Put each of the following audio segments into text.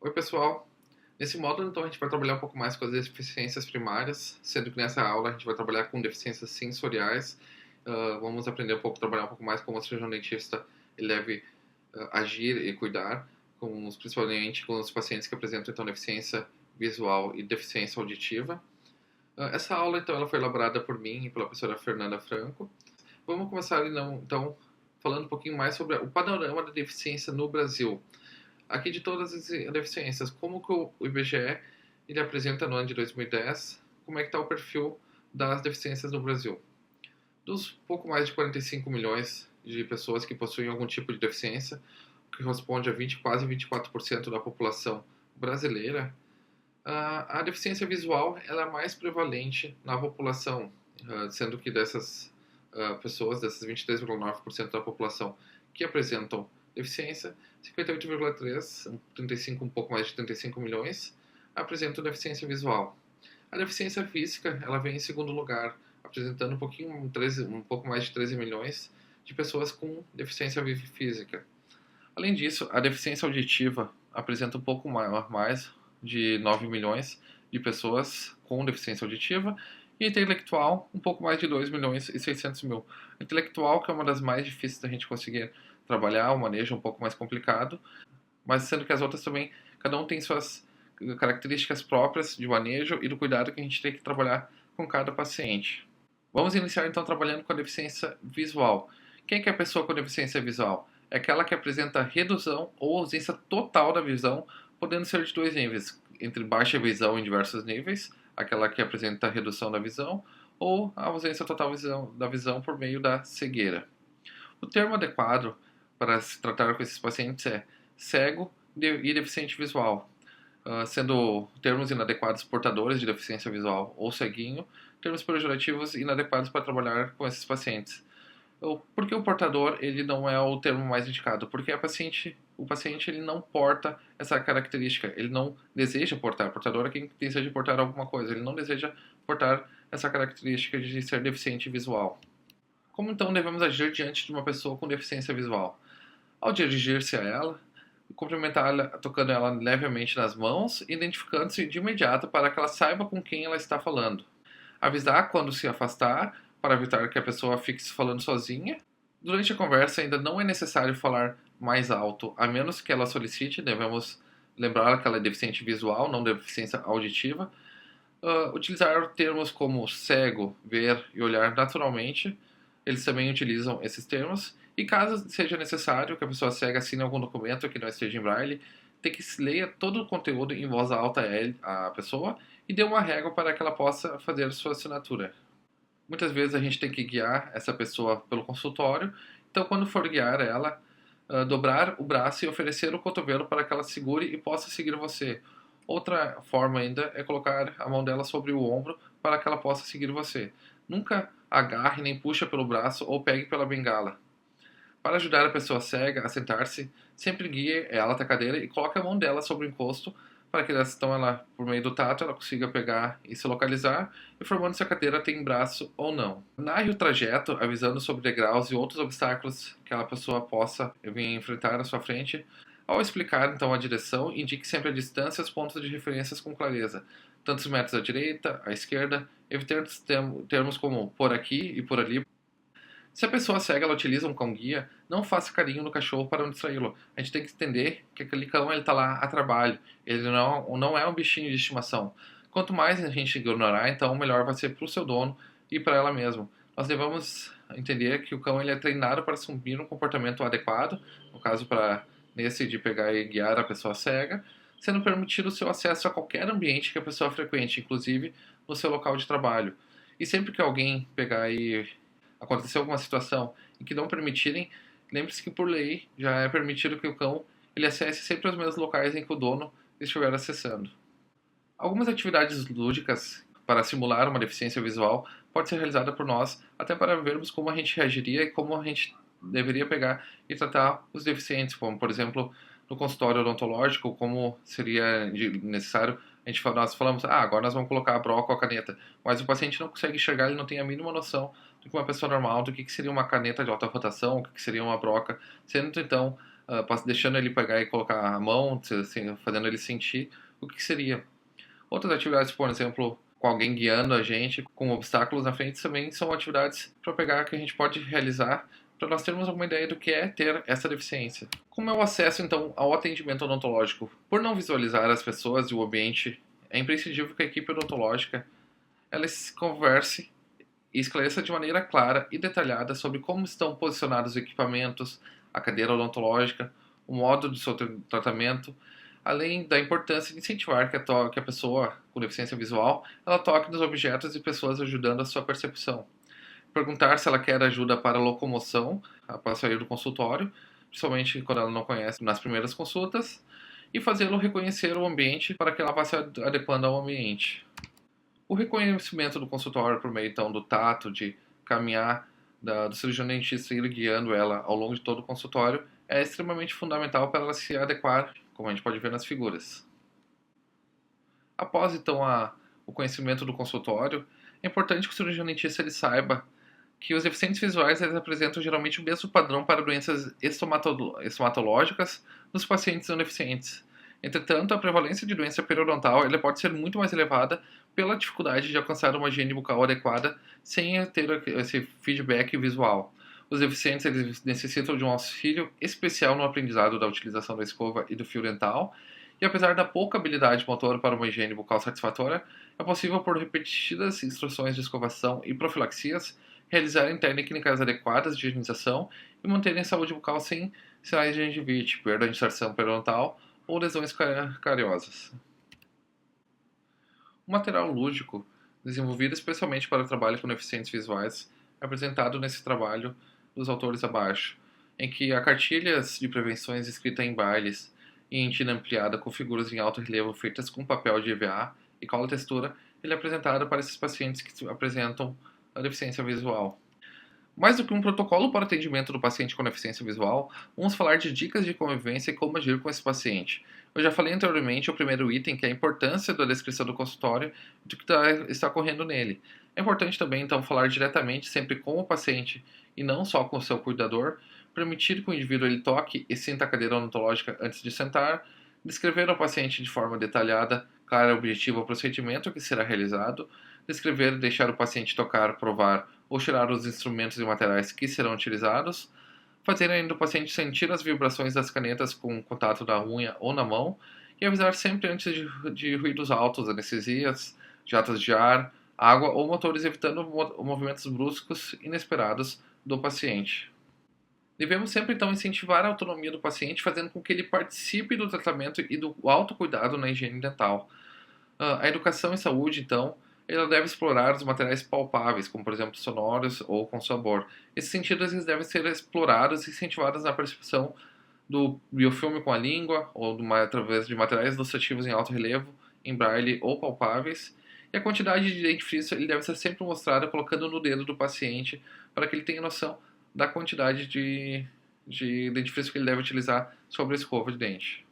Oi, pessoal. Nesse módulo, então, a gente vai trabalhar um pouco mais com as deficiências primárias, sendo que nessa aula a gente vai trabalhar com deficiências sensoriais. Vamos aprender trabalhar um pouco mais como o cirurgião dentista ele deve agir e cuidar, principalmente com os pacientes que apresentam, então, deficiência visual e deficiência auditiva. Essa aula, então, ela foi elaborada por mim e pela professora Fernanda Franco. Vamos começar, então, falando um pouquinho mais sobre o panorama da deficiência no Brasil. Aqui de todas as deficiências, como que o IBGE ele apresenta no ano de 2010, como é que está o perfil das deficiências no Brasil? Dos pouco mais de 45 milhões de pessoas que possuem algum tipo de deficiência, que corresponde a quase 24% da população brasileira, a deficiência visual ela é mais prevalente na população, sendo que dessas pessoas, dessas 23,9% da população que apresentam deficiência, 58,3, 35, um pouco mais de 35 milhões, apresentam deficiência visual. A deficiência física, ela vem em segundo lugar, apresentando um pouco mais de 13 milhões de pessoas com deficiência física. Além disso, a deficiência auditiva apresenta um pouco mais de 9 milhões de pessoas com deficiência auditiva, e a intelectual, um pouco mais de 2 milhões e 600 mil. A intelectual, que é uma das mais difíceis da gente conseguir trabalhar, o manejo é um pouco mais complicado, mas sendo que as outras também, cada um tem suas características próprias de manejo e do cuidado que a gente tem que trabalhar com cada paciente. Vamos iniciar então trabalhando com a deficiência visual. Quem é a pessoa com deficiência visual? É aquela que apresenta redução ou ausência total da visão, podendo ser de dois níveis, entre baixa visão em diversos níveis, aquela que apresenta redução da visão, ou a ausência total da visão por meio da cegueira. O termo adequado para se tratar com esses pacientes é cego e deficiente visual, sendo termos inadequados portadores de deficiência visual ou ceguinho, termos pejorativos inadequados para trabalhar com esses pacientes. Por que o portador ele não é o termo mais indicado? Porque o paciente ele não porta essa característica, ele não deseja portar. Portador é quem deseja portar alguma coisa, ele não deseja portar essa característica de ser deficiente visual. Como então devemos agir diante de uma pessoa com deficiência visual? Ao dirigir-se a ela, cumprimentá-la tocando ela levemente nas mãos, identificando-se de imediato para que ela saiba com quem ela está falando. Avisar quando se afastar, para evitar que a pessoa fique falando sozinha. Durante a conversa ainda não é necessário falar mais alto, a menos que ela solicite, devemos lembrar que ela é deficiente visual, não deficiência auditiva. Utilizar termos como cego, ver e olhar naturalmente, eles também utilizam esses termos. E caso seja necessário que a pessoa cega assine algum documento que não esteja em braille, tem que se leia todo o conteúdo em voz alta à pessoa e dê uma régua para que ela possa fazer sua assinatura. Muitas vezes a gente tem que guiar essa pessoa pelo consultório, então quando for guiar ela, dobrar o braço e oferecer o cotovelo para que ela segure e possa seguir você. Outra forma ainda é colocar a mão dela sobre o ombro para que ela possa seguir você. Nunca agarre nem puxa pelo braço ou pegue pela bengala. Para ajudar a pessoa cega a sentar-se, sempre guie ela até a cadeira e coloque a mão dela sobre o encosto para que então ela, por meio do tato, ela consiga pegar e se localizar, informando se a cadeira tem braço ou não. Narre o trajeto, avisando sobre degraus e outros obstáculos que a pessoa possa vir enfrentar na sua frente. Ao explicar então a direção, indique sempre a distância e os pontos de referências com clareza, tantos metros à direita, à esquerda, evitando termos como por aqui e por ali. Se a pessoa cega ela utiliza um cão-guia, não faça carinho no cachorro para não distraí-lo. A gente tem que entender que aquele cão está lá a trabalho. Ele não é um bichinho de estimação. Quanto mais a gente ignorar, então melhor vai ser para o seu dono e para ela mesma. Nós devemos entender que o cão ele é treinado para assumir um comportamento adequado, no caso nesse de pegar e guiar a pessoa cega, sendo permitido o seu acesso a qualquer ambiente que a pessoa frequente, inclusive no seu local de trabalho. E sempre que alguém pegar e acontecer alguma situação em que não permitirem, lembre-se que por lei já é permitido que o cão ele acesse sempre os mesmos locais em que o dono estiver acessando. Algumas atividades lúdicas para simular uma deficiência visual pode ser realizada por nós, até para vermos como a gente reagiria e como a gente deveria pegar e tratar os deficientes, como por exemplo no consultório odontológico, como seria necessário nós falamos, agora nós vamos colocar a broca ou a caneta, mas o paciente não consegue enxergar, ele não tem a mínima noção do que uma pessoa normal, do que seria uma caneta de alta rotação, o que seria uma broca, sendo então deixando ele pegar e colocar a mão, assim, fazendo ele sentir o que seria. Outras atividades, por exemplo, com alguém guiando a gente, com obstáculos na frente, também são atividades para pegar que a gente pode realizar para nós termos alguma ideia do que é ter essa deficiência. Como é o acesso, então, ao atendimento odontológico? Por não visualizar as pessoas e o ambiente, é imprescindível que a equipe odontológica ela se converse e esclareça de maneira clara e detalhada sobre como estão posicionados os equipamentos, a cadeira odontológica, o modo de seu tratamento, além da importância de incentivar que a pessoa com deficiência visual ela toque nos objetos e pessoas ajudando a sua percepção. Perguntar se ela quer ajuda para locomoção após sair do consultório, principalmente quando ela não conhece nas primeiras consultas, e fazê-lo reconhecer o ambiente para que ela vá se adequando ao ambiente. O reconhecimento do consultório por meio então do tato, de caminhar, do cirurgião dentista ir guiando ela ao longo de todo o consultório é extremamente fundamental para ela se adequar, como a gente pode ver nas figuras. Após então o conhecimento do consultório, é importante que o cirurgião dentista ele saiba que os deficientes visuais eles apresentam geralmente o mesmo padrão para doenças estomatológicas nos pacientes não deficientes. Entretanto, a prevalência de doença periodontal ela pode ser muito mais elevada pela dificuldade de alcançar uma higiene bucal adequada sem ter esse feedback visual. Os deficientes eles necessitam de um auxílio especial no aprendizado da utilização da escova e do fio dental, e apesar da pouca habilidade motora para uma higiene bucal satisfatória, é possível, por repetidas instruções de escovação e profilaxias, realizarem técnicas adequadas de higienização e manterem saúde bucal sem sinais de gengivite, perda de inserção periodontal ou lesões cariosas. O material lúdico, desenvolvido especialmente para o trabalho com deficientes visuais, é apresentado nesse trabalho dos autores abaixo, em que há cartilhas de prevenções escritas em bailes e em tinta ampliada com figuras em alto relevo feitas com papel de EVA e cola textura, ele é apresentado para esses pacientes que apresentam a deficiência visual. Mais do que um protocolo para atendimento do paciente com deficiência visual, vamos falar de dicas de convivência e como agir com esse paciente. Eu já falei anteriormente o primeiro item, que é a importância da descrição do consultório e do que está ocorrendo nele. É importante também, então, falar diretamente sempre com o paciente e não só com o seu cuidador, permitir que o indivíduo ele toque e sinta a cadeira odontológica antes de sentar, descrever ao paciente de forma detalhada, clara e objetiva o procedimento que será realizado, descrever e deixar o paciente tocar, provar ou tirar os instrumentos e materiais que serão utilizados, fazer ainda o paciente sentir as vibrações das canetas com o contato da unha ou na mão e avisar sempre antes de ruídos altos, anestesias, jatos de ar, água ou motores, evitando movimentos bruscos inesperados do paciente. Devemos sempre então incentivar a autonomia do paciente, fazendo com que ele participe do tratamento e do autocuidado na higiene dental. A educação em saúde, então, ela deve explorar os materiais palpáveis, como por exemplo sonoros ou com sabor. Esses sentidos eles devem ser explorados e incentivados na percepção do biofilme com a língua ou através de materiais ilustrativos em alto relevo, em braille ou palpáveis. E a quantidade de dentifrício ele deve ser sempre mostrada colocando no dedo do paciente para que ele tenha noção da quantidade de dentifrício que ele deve utilizar sobre a escova de dente.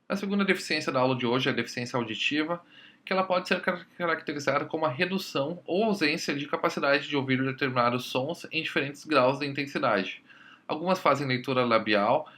A segunda deficiência da aula de hoje é a deficiência auditiva, que ela pode ser caracterizada como a redução ou ausência de capacidade de ouvir determinados sons em diferentes graus de intensidade. Algumas fazem leitura labial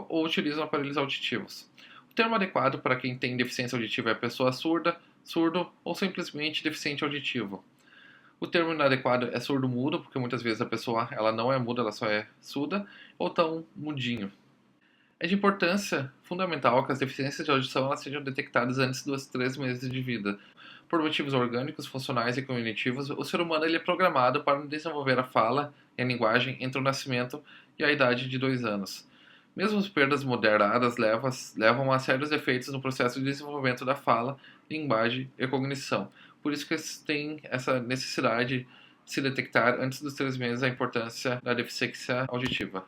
ou utilizam aparelhos auditivos. O termo adequado para quem tem deficiência auditiva é pessoa surda, surdo ou simplesmente deficiente auditivo. O termo inadequado é surdo-mudo, porque muitas vezes a pessoa ela não é muda, ela só é surda, ou tão mudinho. É de importância fundamental que as deficiências de audição elas sejam detectadas antes dos 3 meses de vida. Por motivos orgânicos, funcionais e cognitivos, o ser humano ele é programado para desenvolver a fala e a linguagem entre o nascimento e a idade de 2 anos. Mesmo as perdas moderadas levam a sérios efeitos no processo de desenvolvimento da fala, linguagem e cognição. Por isso que tem essa necessidade de se detectar antes dos 3 meses a importância da deficiência auditiva.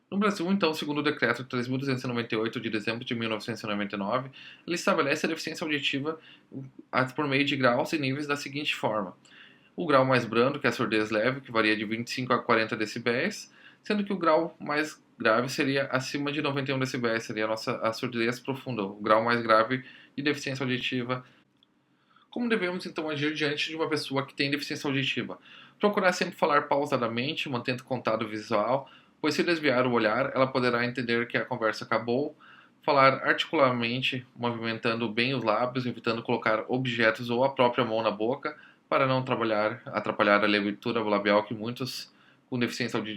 No Brasil, então, segundo o Decreto 3.298 de dezembro de 1999, ele estabelece a deficiência auditiva por meio de graus e níveis da seguinte forma. O grau mais brando, que é a surdez leve, que varia de 25 a 40 decibéis, sendo que o grau mais grave seria acima de 91 decibéis, seria a surdez profunda, o grau mais grave de deficiência auditiva. Como devemos, então, agir diante de uma pessoa que tem deficiência auditiva? Procurar sempre falar pausadamente, mantendo contato visual, pois se desviar o olhar, ela poderá entender que a conversa acabou, falar articuladamente, movimentando bem os lábios, evitando colocar objetos ou a própria mão na boca, para não atrapalhar a leitura labial que muitos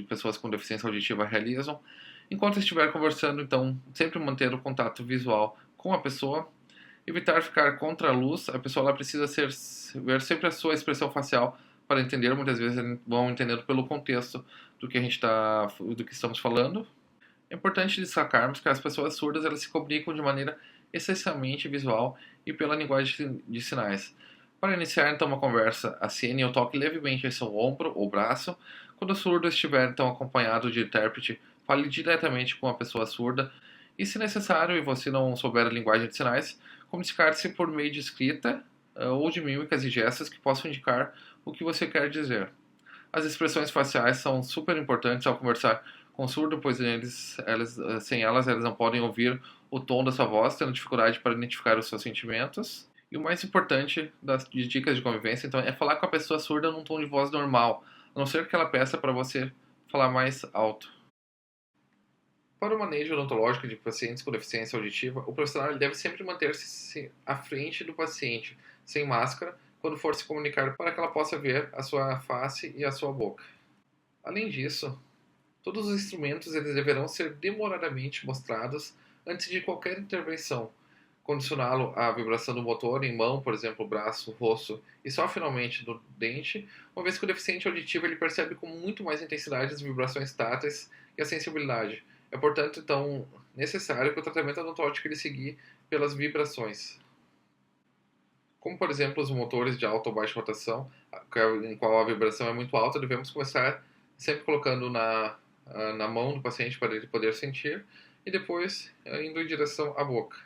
pessoas com deficiência auditiva realizam. Enquanto estiver conversando, então, sempre manter o contato visual com a pessoa, evitar ficar contra a luz. A pessoa ela precisa ver sempre a sua expressão facial para entender. Muitas vezes vão entendendo pelo contexto do que estamos falando. É importante destacarmos que as pessoas surdas elas se comunicam de maneira essencialmente visual e pela linguagem de sinais. Para iniciar então uma conversa, acene ou toque levemente em seu ombro ou braço. Quando o surdo estiver então acompanhado de intérprete, fale diretamente com a pessoa surda. E se necessário e você não souber a linguagem de sinais, comunicar-se por meio de escrita ou de mímicas e gestos que possam indicar o que você quer dizer. As expressões faciais são super importantes ao conversar com o surdo, pois sem elas eles não podem ouvir o tom da sua voz, tendo dificuldade para identificar os seus sentimentos. E o mais importante de dicas de convivência, então, é falar com a pessoa surda num tom de voz normal, a não ser que ela peça para você falar mais alto. Para o manejo odontológico de pacientes com deficiência auditiva, o profissional deve sempre manter-se à frente do paciente, sem máscara, quando for se comunicar, para que ela possa ver a sua face e a sua boca. Além disso, todos os instrumentos eles deverão ser demoradamente mostrados antes de qualquer intervenção, condicioná-lo à vibração do motor em mão, por exemplo, braço, rosto, e só finalmente do dente, uma vez que o deficiente auditivo ele percebe com muito mais intensidade as vibrações táteis e a sensibilidade. É, portanto, então, necessário que o tratamento odontológico ele seguir pelas vibrações. Como, por exemplo, os motores de alta ou baixa rotação, em qual a vibração é muito alta, devemos começar sempre colocando na mão do paciente para ele poder sentir e depois indo em direção à boca.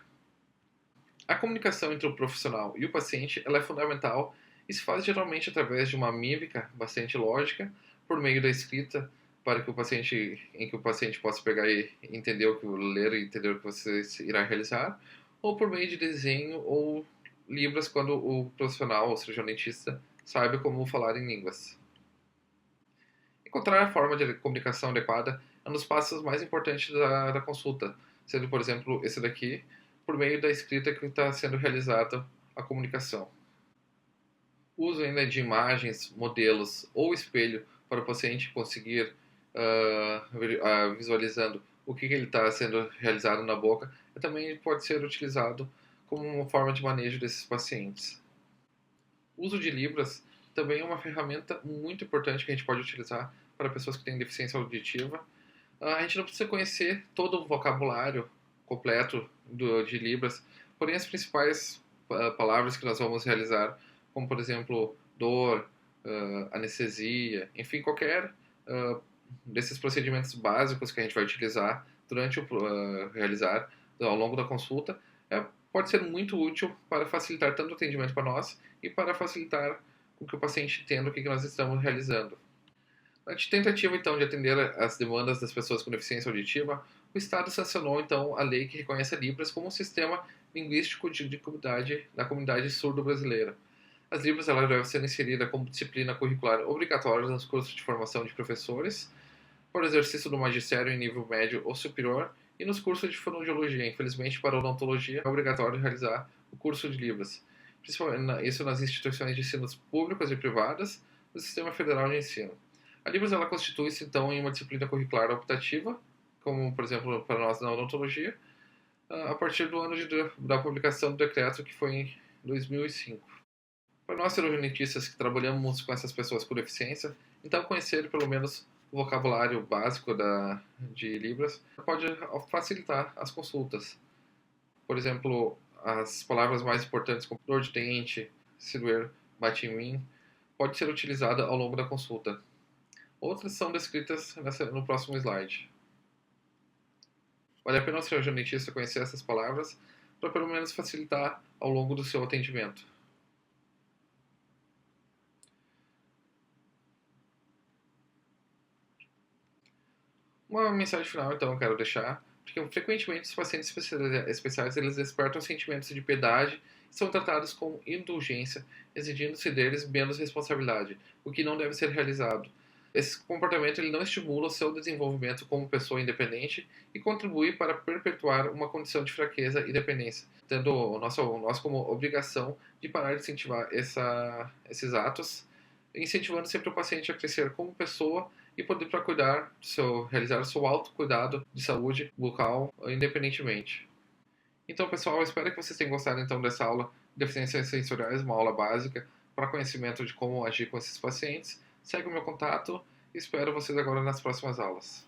A comunicação entre o profissional e o paciente ela é fundamental e se faz geralmente através de uma mímica bastante lógica, por meio da escrita, para que o paciente possa pegar e entender ler e entender o que você irá realizar, ou por meio de desenho ou libras quando o profissional, ou seja, o dentista, saiba como falar em línguas. Encontrar a forma de comunicação adequada é um dos passos mais importantes da consulta, sendo, por exemplo, esse daqui, por meio da escrita que está sendo realizada a comunicação. O uso ainda de imagens, modelos ou espelho para o paciente conseguir visualizando o que ele está sendo realizado na boca também pode ser utilizado como uma forma de manejo desses pacientes. O uso de libras também é uma ferramenta muito importante que a gente pode utilizar para pessoas que têm deficiência auditiva. A gente não precisa conhecer todo o vocabulário completo de libras, porém as principais palavras que nós vamos realizar, como por exemplo dor, anestesia, enfim, qualquer desses procedimentos básicos que a gente vai utilizar durante realizar ao longo da consulta, pode ser muito útil para facilitar tanto o atendimento para nós e para facilitar com que o paciente entenda o que nós estamos realizando. Na tentativa, então, de atender as demandas das pessoas com deficiência auditiva, o Estado sancionou, então, a lei que reconhece a Libras como um sistema linguístico de comunidade da comunidade surdo-brasileira. As Libras elas devem ser inseridas como disciplina curricular obrigatória nos cursos de formação de professores, por exercício do magistério em nível médio ou superior, e nos cursos de fonoaudiologia. Infelizmente, para odontologia, é obrigatório realizar o curso de Libras, principalmente isso nas instituições de ensino públicas e privadas do Sistema Federal de Ensino. A Libras ela constitui-se, então, em uma disciplina curricular optativa, como, por exemplo, para nós na odontologia, a partir do ano da publicação do decreto, que foi em 2005. Para nós, cirurgiões que trabalhamos com essas pessoas com deficiência, então conhecer pelo menos o vocabulário básico de Libras pode facilitar as consultas. Por exemplo, as palavras mais importantes como dor de dente, se doer, bate em mim, pode ser utilizada ao longo da consulta. Outras são descritas no próximo slide. Vale a pena o cirurgião dentista conhecer essas palavras para pelo menos facilitar ao longo do seu atendimento. Uma mensagem final, então, eu quero deixar, porque frequentemente os pacientes especiais eles despertam sentimentos de piedade e são tratados com indulgência, exigindo-se deles menos responsabilidade, o que não deve ser realizado. Esse comportamento ele não estimula o seu desenvolvimento como pessoa independente e contribui para perpetuar uma condição de fraqueza e dependência, tendo nós como obrigação de parar de incentivar esses atos, incentivando sempre o paciente a crescer como pessoa e poder para realizar o seu autocuidado de saúde bucal independentemente. Então, pessoal, eu espero que vocês tenham gostado então dessa aula de deficiências sensoriais, uma aula básica para conhecimento de como agir com esses pacientes. Segue o meu contato e espero vocês agora nas próximas aulas.